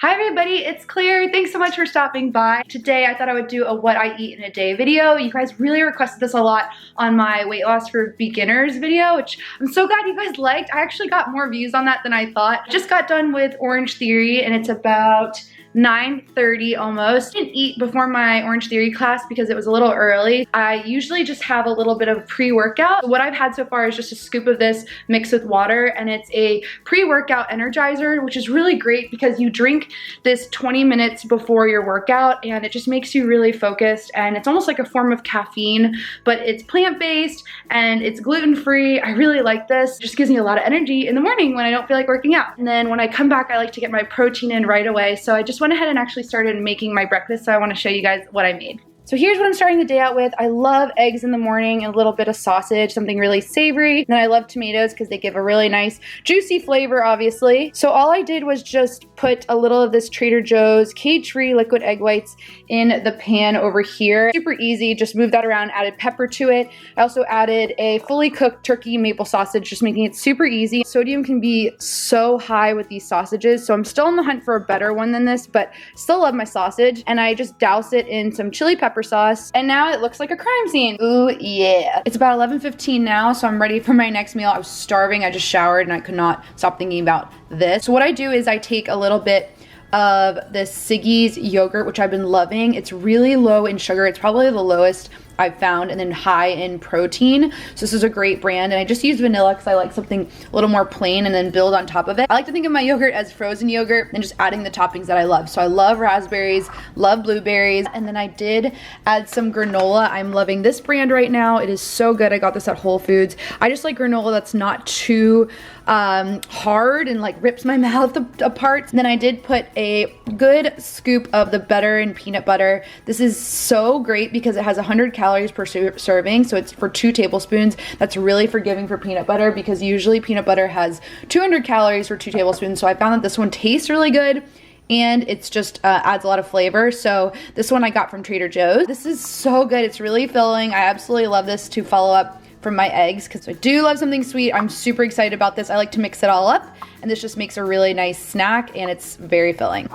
Hi everybody, it's Claire. Thanks so much for stopping by. Today I thought I would do a what I eat in a day video. You guys really requested this a lot on my weight loss for beginners video, which I'm so glad you guys liked. I actually got more views on that than I thought. Just got done with Orange Theory and it's about 9:30 almost. I didn't eat before my Orange Theory class because it was a little early. I usually just have a little bit of pre-workout. What I've had so far is just a scoop of this mixed with water, and it's a pre-workout Energizer, which is really great because you drink this 20 minutes before your workout and it just makes you really focused, and it's almost like a form of caffeine, but it's plant-based and it's gluten-free. I really like this. It just gives me a lot of energy in the morning when I don't feel like working out. And then when I come back, I like to get my protein in right away. So I just went ahead and actually started making my breakfast, so I want to show you guys what I made. So here's what I'm starting the day out with. I love eggs in the morning and a little bit of sausage, something really savory. Then I love tomatoes because they give a really nice juicy flavor, obviously. So all I did was just put a little of this Trader Joe's cage-free liquid egg whites in the pan over here. Super easy, just move that around, added pepper to it. I also added a fully cooked turkey maple sausage, just making it super easy. Sodium can be so high with these sausages, so I'm still on the hunt for a better one than this, but still love my sausage. And I just douse it in some chili pepper sauce, and now it looks like a crime scene. Ooh yeah. It's about 11:15 now, so I'm ready for my next meal. I was starving, I just showered and I could not stop thinking about this. So what I do is I take a little bit of this Siggy's yogurt, which I've been loving. It's really low in sugar. It's probably the lowest I've found, and then high in protein. So this is a great brand, and I just use vanilla because I like something a little more plain and then build on top of it. I like to think of my yogurt as frozen yogurt and just adding the toppings that I love. So I love raspberries, love blueberries, and then I did add some granola. I'm loving this brand right now. It is so good. I got this at Whole Foods. I just like granola that's not too hard and like rips my mouth apart. And then I did put a good scoop of the butter and peanut butter. This is so great because it has 100 calories per serving, so it's for 2 tablespoons. That's really forgiving for peanut butter because usually peanut butter has 200 calories for 2 tablespoons. So I found that this one tastes really good and it's just adds a lot of flavor. So this one I got from Trader Joe's. This is so good. It's really filling. I absolutely love this to follow up from my eggs because I do love something sweet. I'm super excited about this. I like to mix it all up, and this just makes a really nice snack, and it's very filling.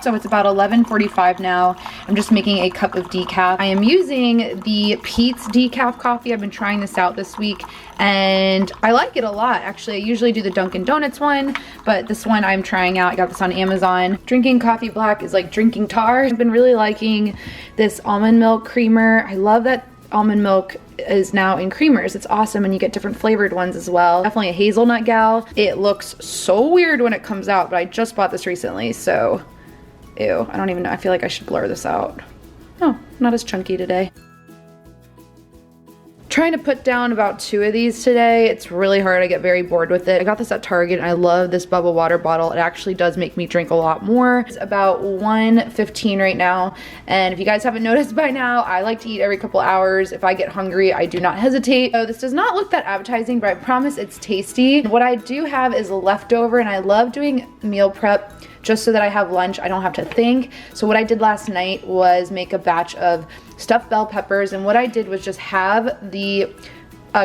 So it's about 11:45 now. I'm just making a cup of decaf. I am using the Peet's decaf coffee. I've been trying this out this week and I like it a lot. Actually, I usually do the Dunkin' Donuts one, but this one I'm trying out. I got this on Amazon. Drinking coffee black is like drinking tar. I've been really liking this almond milk creamer. I love that almond milk is now in creamers. It's awesome, and you get different flavored ones as well. Definitely a hazelnut gal. It looks so weird when it comes out, but I just bought this recently, so ew, I don't even know. I feel like I should blur this out. Oh, not as chunky today. Trying to put down about 2 of these today. It's really hard. I get very bored with it. I got this at Target and I love this bubble water bottle. It actually does make me drink a lot more. It's about 1:15 right now, and if you guys haven't noticed by now, I like to eat every couple hours. If I get hungry, I do not hesitate. So this does not look that appetizing, but I promise it's tasty. What I do have is leftover, and I love doing meal prep just so that I have lunch. I don't have to think. So what I did last night was make a batch of stuffed bell peppers, and what I did was just have the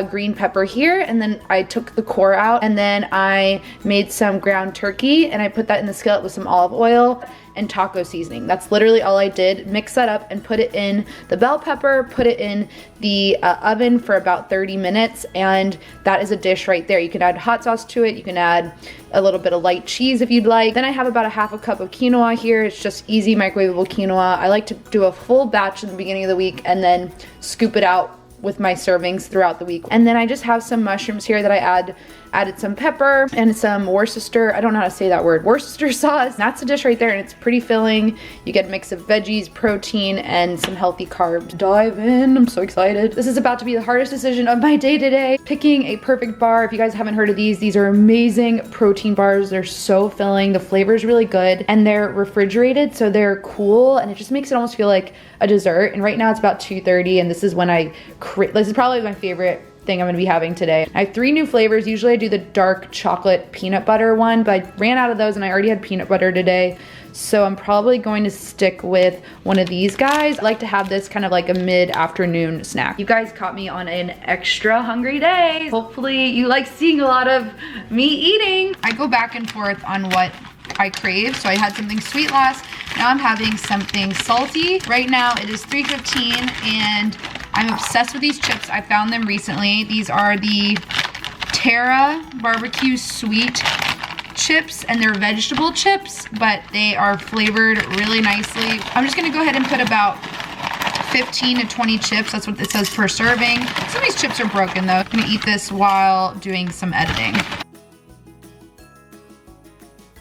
green pepper here, and then I took the core out, and then I made some ground turkey and I put that in the skillet with some olive oil and taco seasoning. That's literally all I did. Mix that up and put it in the bell pepper, put it in the oven for about 30 minutes, and that is a dish right there. You can add hot sauce to it. You can add a little bit of light cheese if you'd like. Then I have about a half a cup of quinoa here. It's just easy microwavable quinoa. I like to do a full batch in the beginning of the week and then scoop it out with my servings throughout the week. And then I just have some mushrooms here that I added some pepper and some Worcester, I don't know how to say that word, Worcester sauce. That's a dish right there, and it's pretty filling. You get a mix of veggies, protein, and some healthy carbs. Dive in, I'm so excited. This is about to be the hardest decision of my day today. Picking a perfect bar. If you guys haven't heard of these are amazing protein bars. They're so filling, the flavor is really good, and they're refrigerated, so they're cool, and it just makes it almost feel like a dessert. And right now it's about 2:30, and this is when this is probably my favorite thing I'm gonna be having today. I have 3 new flavors. Usually I do the dark chocolate peanut butter one, but I ran out of those and I already had peanut butter today. So I'm probably going to stick with one of these guys. I like to have this kind of like a mid-afternoon snack. You guys caught me on an extra hungry day. Hopefully you like seeing a lot of me eating. I go back and forth on what I crave. So I had something sweet last, now I'm having something salty. Right now it is 3:15 and I'm obsessed with these chips. I found them recently. These are the Terra barbecue sweet chips, and they're vegetable chips, but they are flavored really nicely. I'm just gonna go ahead and put about 15 to 20 chips. That's what it says per serving. Some of these chips are broken though. I'm gonna eat this while doing some editing.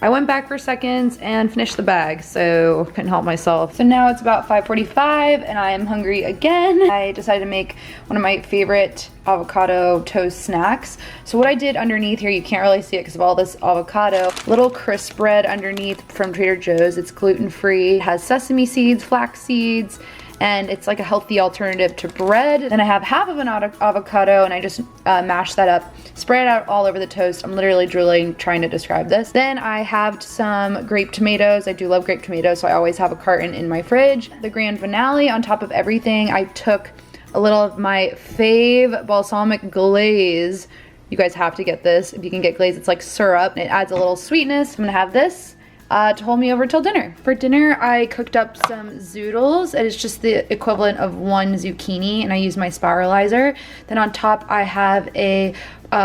I went back for seconds and finished the bag, so couldn't help myself. So now it's about 5:45 and I am hungry again. I decided to make one of my favorite avocado toast snacks. So what I did underneath here, you can't really see it because of all this avocado, little crisp bread underneath from Trader Joe's. It's gluten-free, it has sesame seeds, flax seeds, and it's like a healthy alternative to bread. Then I have half of an avocado and I just mash that up, spread it out all over the toast. I'm literally drooling trying to describe this. Then I have some grape tomatoes. I do love grape tomatoes, so I always have a carton in my fridge. The grand finale, on top of everything, I took a little of my fave balsamic glaze. You guys have to get this. If you can get glaze, it's like syrup. It adds a little sweetness. I'm gonna have this to hold me over till dinner. For dinner, I cooked up some zoodles. It is just the equivalent of one zucchini, and I use my spiralizer. Then on top, I have a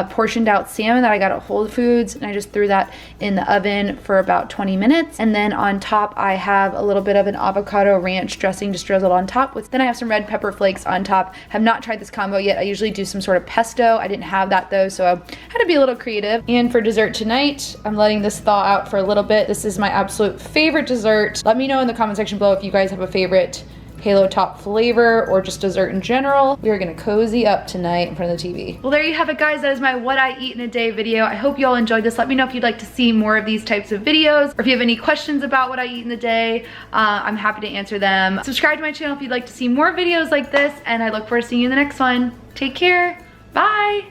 portioned out salmon that I got at Whole Foods, and I just threw that in the oven for about 20 minutes. And then on top, I have a little bit of an avocado ranch dressing just drizzled on top. Then I have some red pepper flakes on top. Have not tried this combo yet. I usually do some sort of pesto. I didn't have that though, so I had to be a little creative. And for dessert tonight, I'm letting this thaw out for a little bit. This is my absolute favorite dessert. Let me know in the comment section below if you guys have a favorite Halo Top flavor or just dessert in general. We are gonna cozy up tonight in front of the TV. Well, there you have it, guys. That is my what I eat in a day video. I hope you all enjoyed this. Let me know if you'd like to see more of these types of videos, or if you have any questions about what I eat in the day. I'm happy to answer them. Subscribe to my channel if you'd like to see more videos like this, and I look forward to seeing you in the next one. Take care. Bye.